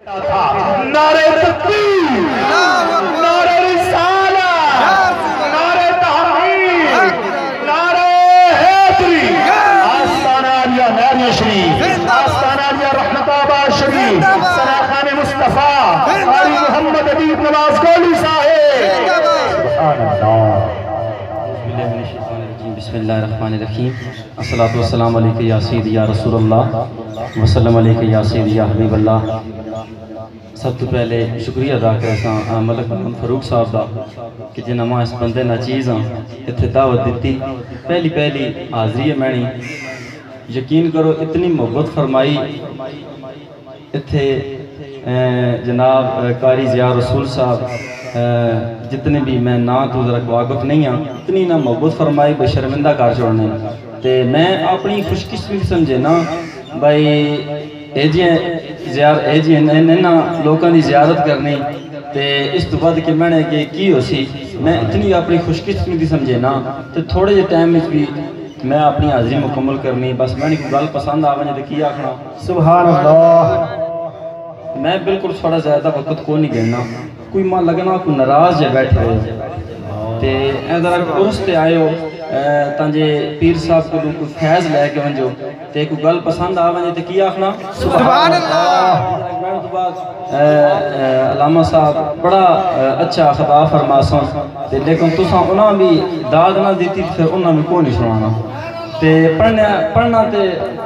نعرے تکبیر، نعرے رسالت، نعرے تحقیق، نعرے حیدری، آستانہ عالیہ نعریہ شریف، آستانہ عالیہ رحمت آباد شریف، سراخان مصطفیٰ قاری محمد حبیب نواز گولی صاحب، سبحان اللہ۔ بسم اللہ الرحمن الرحیم۔ الصلاۃ والسلام علیکہ یا سیدی یا رسول اللہ وسلم علیکہ یا سیدی یا حبیب اللہ۔ سب تو پہلے شکریہ ادا کرساں ملک محمد فاروق صاحب دا کہ جنہاں ماں اس بندے نا چیزاں اتھے دعوت دیتی۔ پہلی حاضری ہے مینی، یقین کرو اتنی محبت فرمائی اتھے جناب قاری ضیاء رسول صاحب جتنے بھی میں نا تو ذرا واقف نہیں ہاں، اتنی نہ محبت فرمائی بے شرمندہ کر چھوڑنے تے میں اپنی خوش قسمتی سمجھے نا بھائی اے جی لوکاں دی زیارت کرنی تے اس تو بعد کہ میں نے کہ کی ہو سی میں اتنی اپنی خوش قسمتی سمجھے نا تے تھوڑے جے ٹائم میں بھی میں اپنی حاضری مکمل کرنی، بس میں نے کوئی گل پسند آویں تے کی آکھنا سبحان اللہ۔ میں بالکل تھوڑا زیادہ وقت کو نہیں دینا، کوئی ماں لگنا کوئی ناراض جے بیٹھے ہوئے تے اے ذرا عرس تے آئے ہو تانجے پیر صاحب کو کوئی فیض لے کے ونجو تے کوئی گل پسند آویں تے کی آکھنا سبحان اللہ۔ علامہ صاحب بڑا اچھا خطاب فرماساں تے لیکن تساں انہاں بھی داد نہ دیتی پھر انہاں بھی کوئی نہیں سنانا تے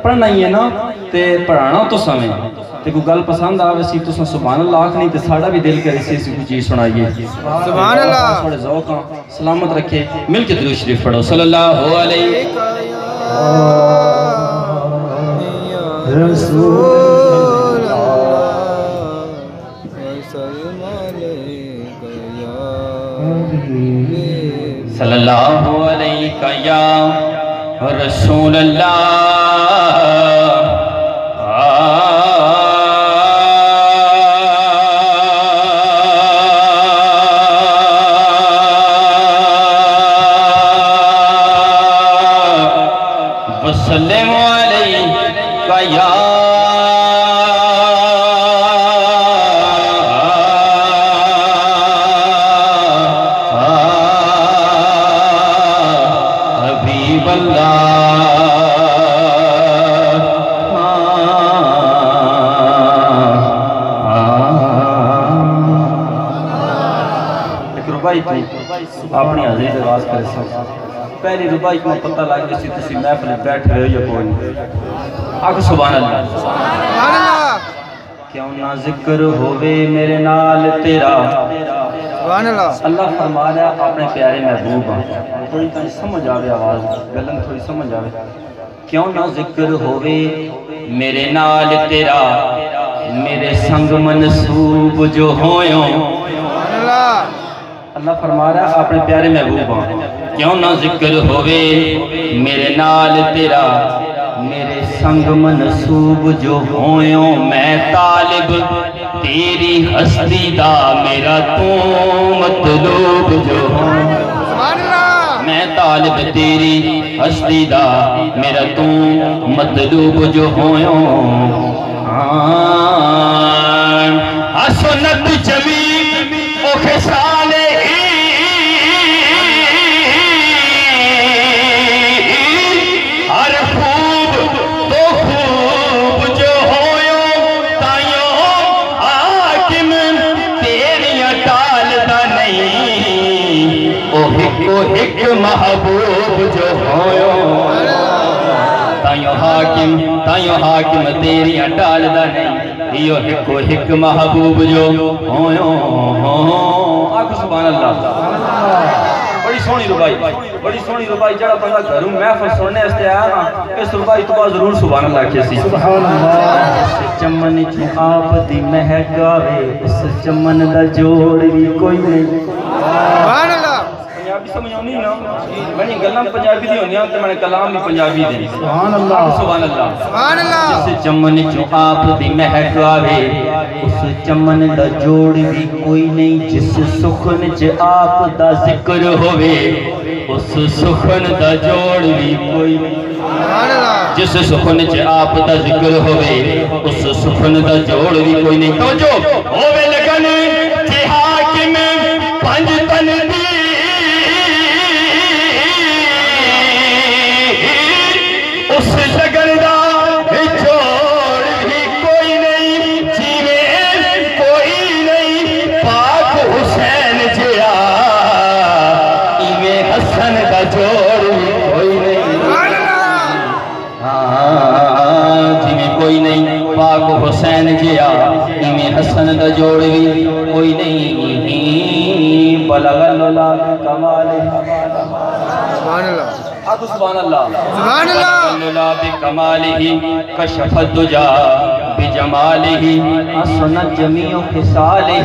پڑھنا ہی ہے نا تے پڑھانا تو سمیں تے کوئی گل پسند آوے سی تساں سبحان اللہ آکھنی تے ساڑا بھی دل کرے سی اسی کوئی چیز سنائیے سبحان اللہ۔ تھوڑے ذوقاں سلامت رکھے، مل کے درود شریف پڑھو صلی اللہ علیہ رسول صلی اللہ علیہ یا رسول اللہ۔ وسلم علیہ یا حبیب اللہ۔ ایک ربائی تھی اپنی حضرت آواز کرے سکتا پہلی ربائی کو پتہ لگ گئی سی تسی محفل بیٹھ رہے ہو یا کوئی نہیں آکھو سبحان اللہ۔ سبحان اللہ۔ کیوں نہ ذکر ہووے میرے نال تیرا، سبحان اللہ۔ اللہ فرما رہا اپنے پیارے محبوب ہاں، تھوڑی تھوڑی سمجھ آوے آواز گلن تھوڑی سمجھ آوے۔ کیوں نہ ذکر ہووے میرے نال تیرا، میرے سنگ منسوب جو ہویوں۔ سبحان اللہ۔ اللہ فرما رہا ہے اپنے پیارے محبوب ہاں، کیوں نہ ذکر ہوئے میرے نال تیرا، میرے سنگ منسوب جو ہویوں۔ میں طالب تیری ہستی دا، میرا تو مطلوب جو ہویوں۔ سبحان اللہ۔ میں طالب تیری ہستی دا، میرا تو مطلوب جو ہویوں۔ سنت جمیل او خسال ایک محبوب جو ہویوں، تائیوں حاکم تیریاں ٹالدا نہیں، ایو ایک محبوب جو ہویوں۔ آکھو سبحان اللہ۔ بڑی سونی ربائی، بڑی سونی ربائی، جڑا بندہ گھروں محفل سننے اس تے آیا نا اس ربائی تو بعد ضرور سبحان اللہ کہے سی۔ سبحان اللہ۔ چمن چوں آپ دی مہک آوے، اس چمن دا جوڑ بھی کوئی نہیں۔ سبحان اللہ۔ پنجابی سمجھ آنی نا، میں نے گلاں پنجابی دی ہونی ہیں تو میں نے کلام بھی پنجابی دی۔ سبحان اللہ۔ سبحان اللہ۔ سبحان اللہ۔ جس چمن چوں آپ دی مہک آوے، اس چمن دا جوڑ بھی کوئی نہیں۔ جس سخن چ آپ دا ذکر ہوئے، اس سخن دا جوڑ بھی کوئی نہیں۔ جس سخن چ آپ دا ذکر ہوئے اس سخن دا جوڑ بھی کوئی نہیں توجہ ہوئے لگن کہ حاکم پنج تن دی اس لگن دا جوڑ بھی کوئی نہیں جیویں کوئی نہیں پاک حسین جیا ایویں حسن دا جوڑ بھی کوئی نہیں کوئی نہیں پاک حسین جیا ایمی حسن دا جوڑ بھی کوئی نہیں بلغ اللہ کمالہ سبحان اللہ سبحان اللہ سبحان اللہ بلغ اللہ بکمالہ کشف الدجا بجمالہ اسنت جمیع خصالہ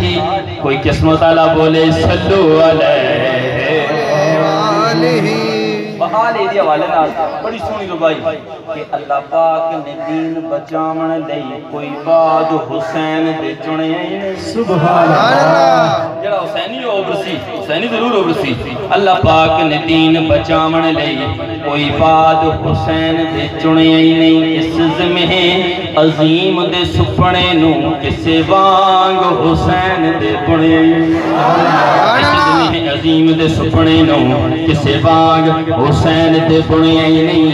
کوئی قسمت تعالیٰ بولے صلو علیہ بحالی دی حوالے نال بڑی سونی ربائی کہ اللہ پاک نے دین بچامن لئی کوئی بعد حسین دے چنے سبحان اللہ جڑا حسینی ہو برسی حسینی ضرور ہو برسی اللہ پاک نے دین بچامن لئی کوئی بعد حسین دے چنے نہیں اس زمیں عظیم دے سپنے نو کسے وانگ حسین دے بنے اس زمیں عظیم دے سپنے نو کسے وانگ حسین دے بنے نہیں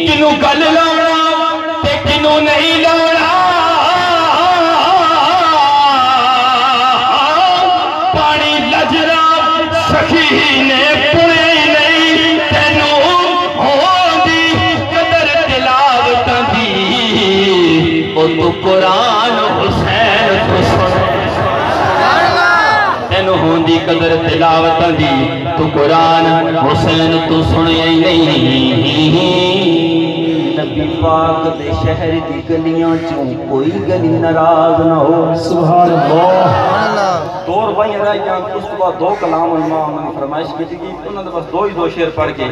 کنو گل لاؤنا تے کنو نہیں لاؤنا پانی لجرا سخی نے پڑے نہیں تینو ہوندی قدر تلاوت دی او تو قرآن حسین تو سن تینو ہوندی قدر تلاوت دی تو قرآن حسین تو سنے نہیں نبی پاک دے شہر دی گلیاں چوں کوئی گلی ناراض نہ ہو سبحان اللہ دور بھائی رہ جان اس کے بعد دو کلام علماء نے فرمائش کی تھی انہوں نے بس دو شعر پڑھ کے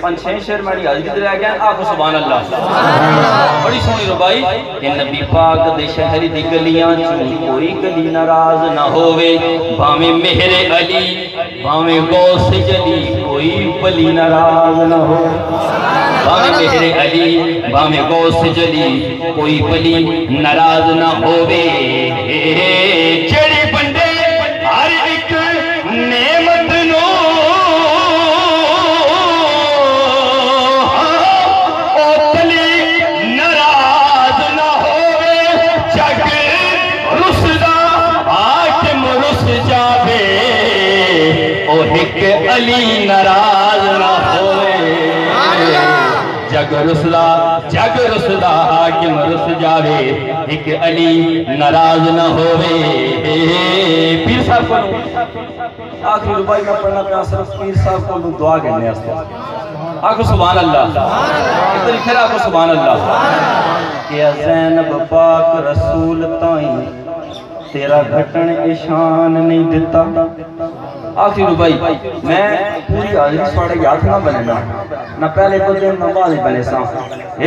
5-6 شعر میری حاضری دے رہ گئے آخو سبحان اللہ بڑی سونی ربائی کہ نبی پاک دے شہر دی گلیاں چوں کوئی گلی ناراض نہ ہوئے بامے مہر علی بامے غوث جلی کوئی ولی ناراض نہ ہو بامے مہر علی بامے غوث جلی کوئی ولی ناراض نہ ہوئے جڑی بندے ہر ایک نعمت نو او پلی ناراض نہ ہوئے جگ رسدہ حاکم رس جاوے او ایک علی ناراض نہ ہوئے جگ رسدہ حاکم رس جاوے ایک علی ناراض نہ ہوئے پیر صاحب کو آخری ربائی میں پڑھنا پہا صرف پیر صاحب کو دعا کرنے ہیں آخو سبحان اللہ اتنی پھر آخو سبحان اللہ کہ زینب پاک رسول تائیں تیرا گھٹن اشان نہیں دیتا آخری ربائی میں پوری حاضری سواڑے یاد نہ بننا نہ پہلے کو دن نہ بعد بنے ساں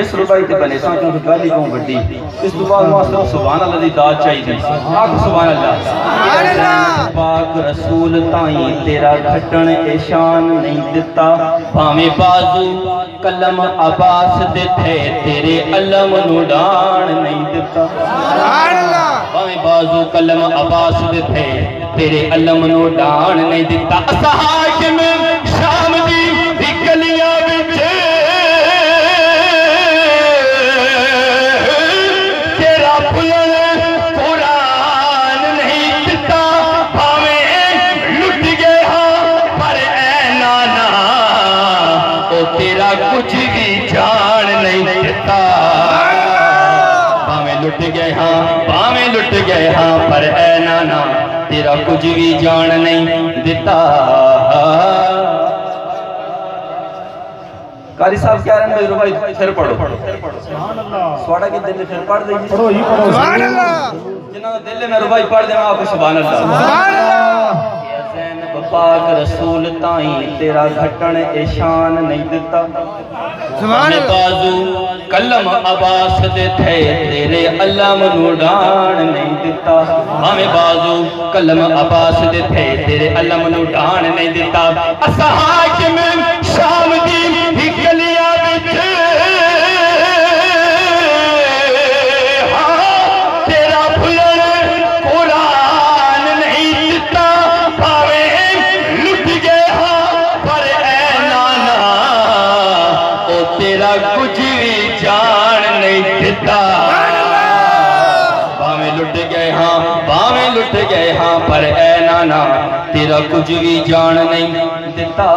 اس ربائی تے بنے ساں کیونکہ گالی کون بڑی اس دعا معاصر سبحان اللہ دی داد چاہی دی آخو سبحان اللہ پاک رسول تائیں تیرا گھٹن اشان نہیں دیتا بھامے بازو کلم عباس دے تھے تیرے علم نوڈان نہیں دیتا بھامے بازو کلم عباس دے تھے تیرے علم نوڈان نہیں دیتا اسا حاکم شام دی گلیاں بچے تیرا بلن قرآن نہیں دیتا بھامے لٹ گئے ہاں پر اے نانا او تیرا کچھ بھی جان نہیں دیتا بھامے لٹ گئے ہاں پر اے نانا تیرا کچھ بھی جان نہیں دیتا قاری صاحب کیا رہے ہیں میرے بھائی پھر پڑھو سواڑا کی دل پھر پڑھ دیں سبحان اللہ جنہاں دل میرے بھائی پڑھ دیں میں آپ کو سبحان اللہ کہ زینب پاک رسول تائیں تیرا گھٹن اشان نہیں دیتا ہمیں بازو کلم عباس دے تھے تیرے علم نوڈان نہیں دیتا ہمیں بازو کلم عباس دے تھے تیرے علم نوڈان نہیں دیتا اسا حاکم شام دی گلیاں پر اے نانا تیرا کچھ بھی جان نہیں دیتا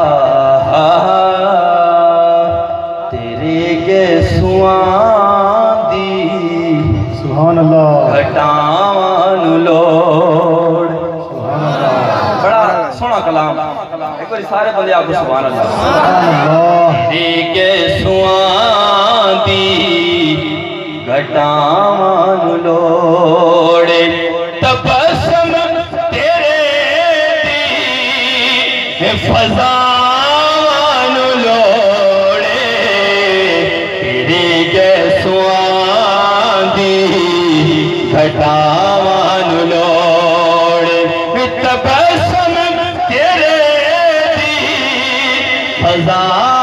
تیرے گیسوان دی سبحان اللہ گھٹاوان لوڑ بڑا سونا کلام ایک بار سارے بندے آپ کو سبحان اللہ تیرے گیسوان دی گھٹاوان لوڑے تبسم تیرے دی فضان لوڑے تیرے گیسوان دی گھٹاوان لوڑے تبسم تیرے دی فضان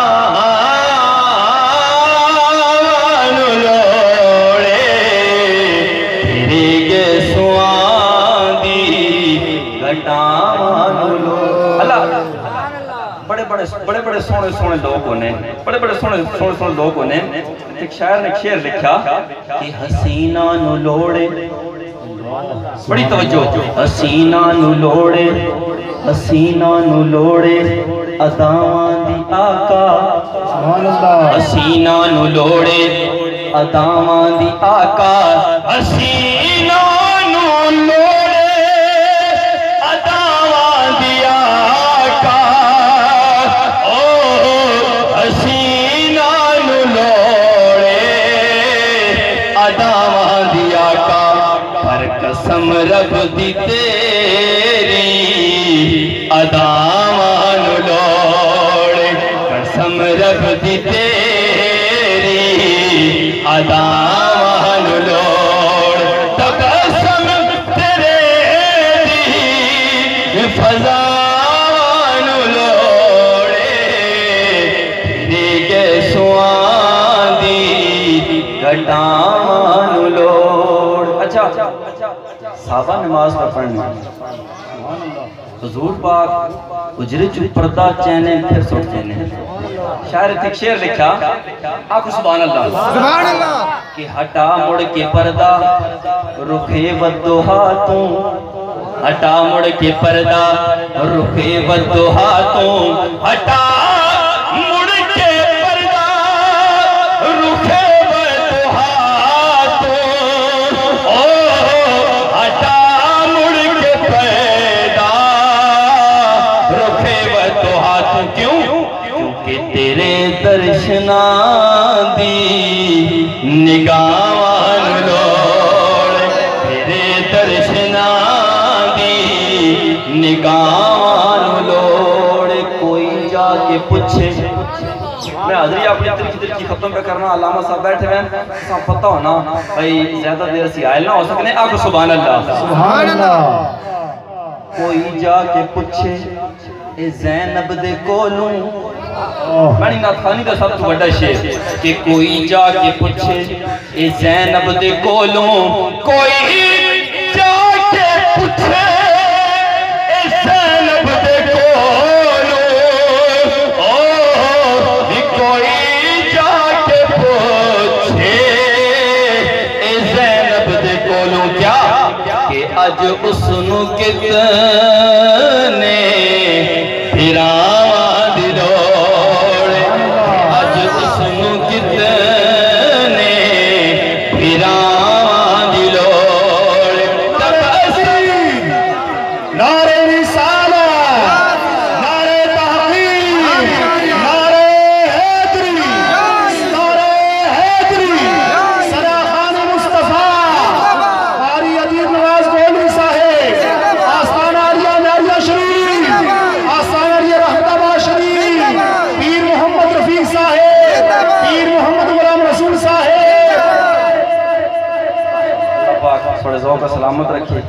بڑے بڑے سونے سونے لوگ ہونے بڑے بڑے سونے سونے لوگ ہونے ایک شاعر نے شعر لکھا کہ حسینہ نو لوڑے بڑی توجہ حسینہ نو لوڑے حسینہ نو لوڑے اداوان دی آقا حسینہ نو لوڑے اداوان دی آقا حسینہ نو لوڑے اداوان دی آقا حسینہ نو لوڑے اداوان دی آقا پر قسم رب دی تیری اداوان لوڑے قسم رب دی تیری اداوان لوڑے تقسم تیرے دی فضان لوڑے تیرے گیسوان دی گھٹاوان لوڑ اچھا صحابہ نماز پر پڑھنے حضور پاک اجرے چو پردہ چینے پھر سوٹ چینے شاعر ایک شعر لکھا آنکھو سبحان اللہ سبحان اللہ کہ ہٹا مڑ کے پردہ رخے ودوہاتوں ہٹا مڑ کے پردہ رخے ودوہاتوں ہٹا مڑ کے پردہ رخے ودوہاتوں ہٹا مڑ کے پردہ رخے ودوہاتوں کیوں کیونکہ تیرے درشنان دی نگاوان لوڑ تیرے درشنان دی نگاوان لوڑ کوئی جا کے پوچھے میں حضری اپنی ترکی ختم پہ کرنا علامہ صاحب بیٹھے ہیں سب پتہ ہونا بھائی زیادہ دیر سی آئل نہ ہو سکنے آگو سبحان اللہ سبحان اللہ کوئی جا کے پوچھے اے زینب دے کولوں میں نے ناتخانی دا سب تو بڑا شیر کہ کوئی جا کے پوچھے اے زینب دے کولوں کوئی جا کے پوچھے اے زینب دے کولوں کوئی جا کے پوچھے اے زینب دے کولوں کیا کہ اج اس نو کتنے پھراواں دی دوڑے اج اس نو کتنے پھراواں دی دوڑے تبسم نعرہ رسالت نعرہ تحقیق نعرہ حیدری نعرہ حیدری صدا خان مصطفیٰ قاری عدیب نواز گولوی صاحب آستانہ علیہ ناریہ شریف آستانہ علیہ رحمت آباد شریف پیر محمد رفیق صاحب پیر محمد غلام رسول صاحب اللہ پاک تھوڑے ذوق کا سلامت رکھے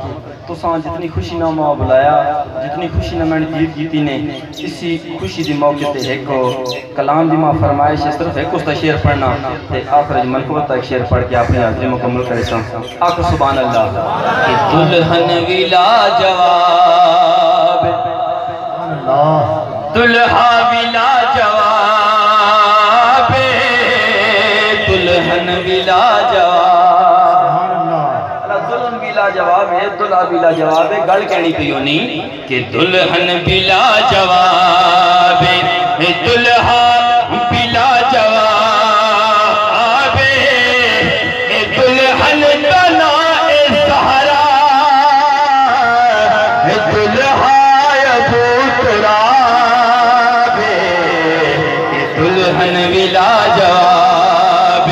تو سان جتنی خوشی نہ ماں بلایا جتنی خوشی نہ میں نے دیر کیتی نے اسی خوشی دی موقع تے ایک کلام دی ماں فرمائش ہے صرف ایک اس تا شعر پڑھنا تے آخر منقبت تا ایک شعر پڑھ کے اپنی حاضری مکمل کرے سان آخر سبحان اللہ کہ دلہن بھی لا جواب دلہا بھی لا جواب دلہن بھی لا جواب دلہن بھی لا جواب ہے دلہا بھی لا جواب ہے گل کہنی پی ہونی کہ دلہن بھی لا جواب ہے دلہا بھی لا جواب ہے دلہن دنا سہرا دلہا ابو تراب دلہن بھی لا جواب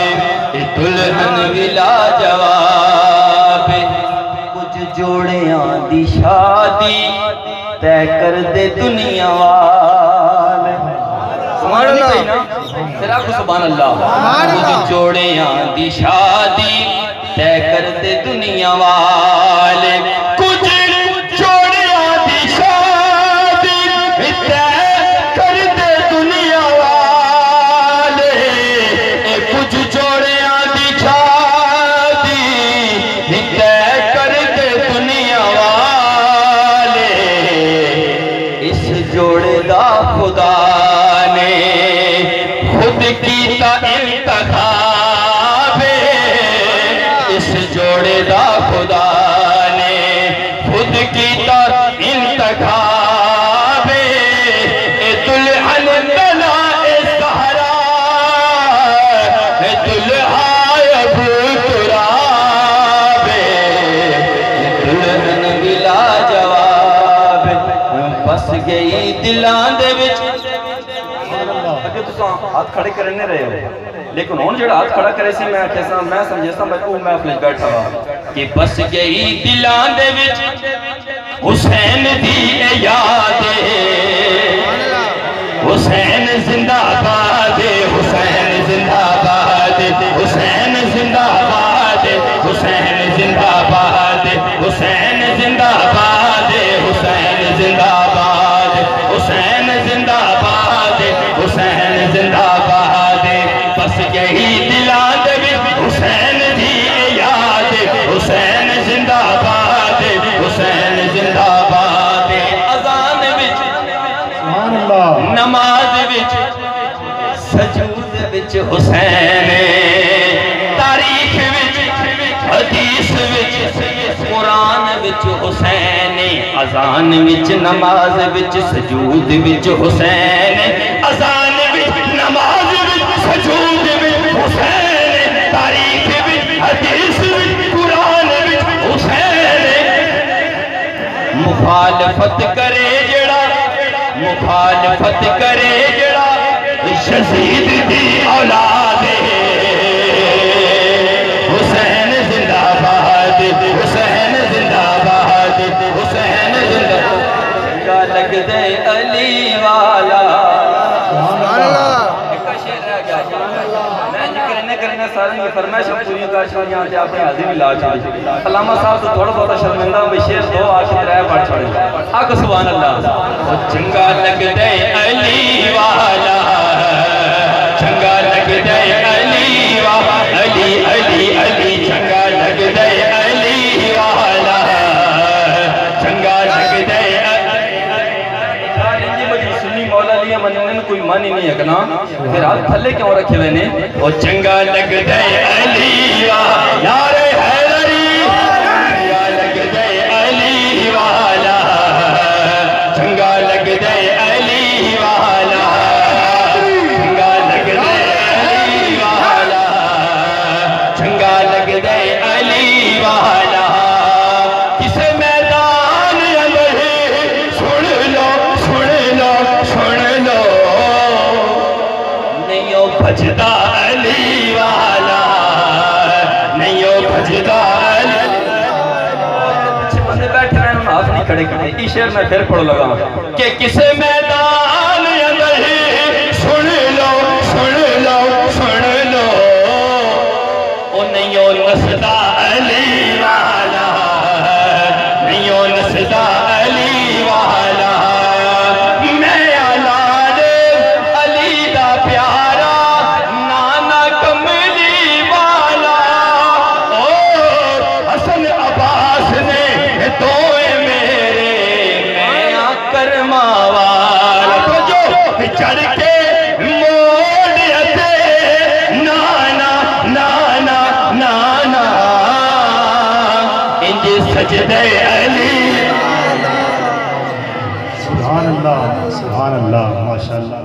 دلہن بھی لا جواب کچھ جوڑیاں دی شادی تے کر دے دنیا والے سبحان اللہ تیرا کو سبحان اللہ کچھ جوڑیاں دی شادی تے کر دے دنیا والے کچھ جوڑیاں دی شادی تے کر دے دنیا والے کچھ جوڑیاں دی شادی تے کر دے دنیا والے اس جوڑے دا خدا نے خود کیتا انتخاب اس جوڑے دا خدا نے خود کیتا انتخاب دلہن دنا سہرا دلہا ابو تراب دلہن بھی لا جواب بس گئی دلان دے وچ اگر تساں ہاتھ کھڑے کرنے رہے ہو لیکن ہون جڑا ہاتھ کھڑا کرے سی میں کیسا میں سمجھتا میں او محفل بیٹھا ہوا کہ بس گئی دلان دے وچ حسین دی یاد حسین زندہ باد حسین زندہ باد حسین زندہ باد حسین زندہ باد حسین زندہ باد حسین زندہ باد حسین زندہ باد حسین زندہ باد بس یہی دلان دے حسین دی یاد حسین زندہ باد حسین زندہ باد اذان وچ سبحان اللہ نماز وچ سجود وچ حسین تاریخ وچ حدیث وچ قرآن وچ حسین اذان وچ نماز وچ سجود وچ حسین اذان وچ نماز وچ سجود وچ حسین تاریخ وچ حدیث وچ قرآن وچ حسین مخالفت کرے جڑا مخالفت کرے جڑا یزید دی اولاد حسین زندہ باد حسین زندہ باد حسین زندہ چنگا لگ دے علی والا سبحان اللہ ایک شعر رہ گیا میں کرنے کرنے سارے یہ فرمائش پوری کر چھوڑ یہاں تے اپنی حاضری لا چھوڑ علامہ صاحب تو تھوڑا بہت شرمندہ ہوں شعر دو آخر رہ پڑھ چھوڑے آکھ سبحان اللہ چنگا لگ دے علی والا چنگا لگ دے علی والا علی علی علی چنگا لگ دے علی والا چنگا لگ دے سنی مولا لیا مننے کوئی مانی نہیں ہے کنا پھر ہاتھ تھلے کیوں رکھے ہوئے نے وہ چنگا لگ دے علی والا یار حیدری چنگا لگ دے علی والا چنگا لگ دے علی والا چنگا لگ دے علی والا چنگا لگ دے علی والا کسے میدان اندر سن لو سن لو سن لو نہیں ہو بھجدا علی والا نہیں ہو بھجدا علی اچھے بندے بیٹھے ہیں انہوں نے ہاتھ نہیں کھڑے کیے اس شعر میں پھر پڑھو لگا کہ کسے میدان اندر سن لو سن لو سن لو او نہیں ہو نسدا علی والا نہیں ہو نسدا علی والا میں اولاد علی دا پیارا نانا کملی والا او حسن عباس نے دوئے میرے میں کرما والا تو جو چڑھ کے موڑ اتے نانا نانا نانا انج سجدہ علی. سبحان اللہ ماشاءاللہ.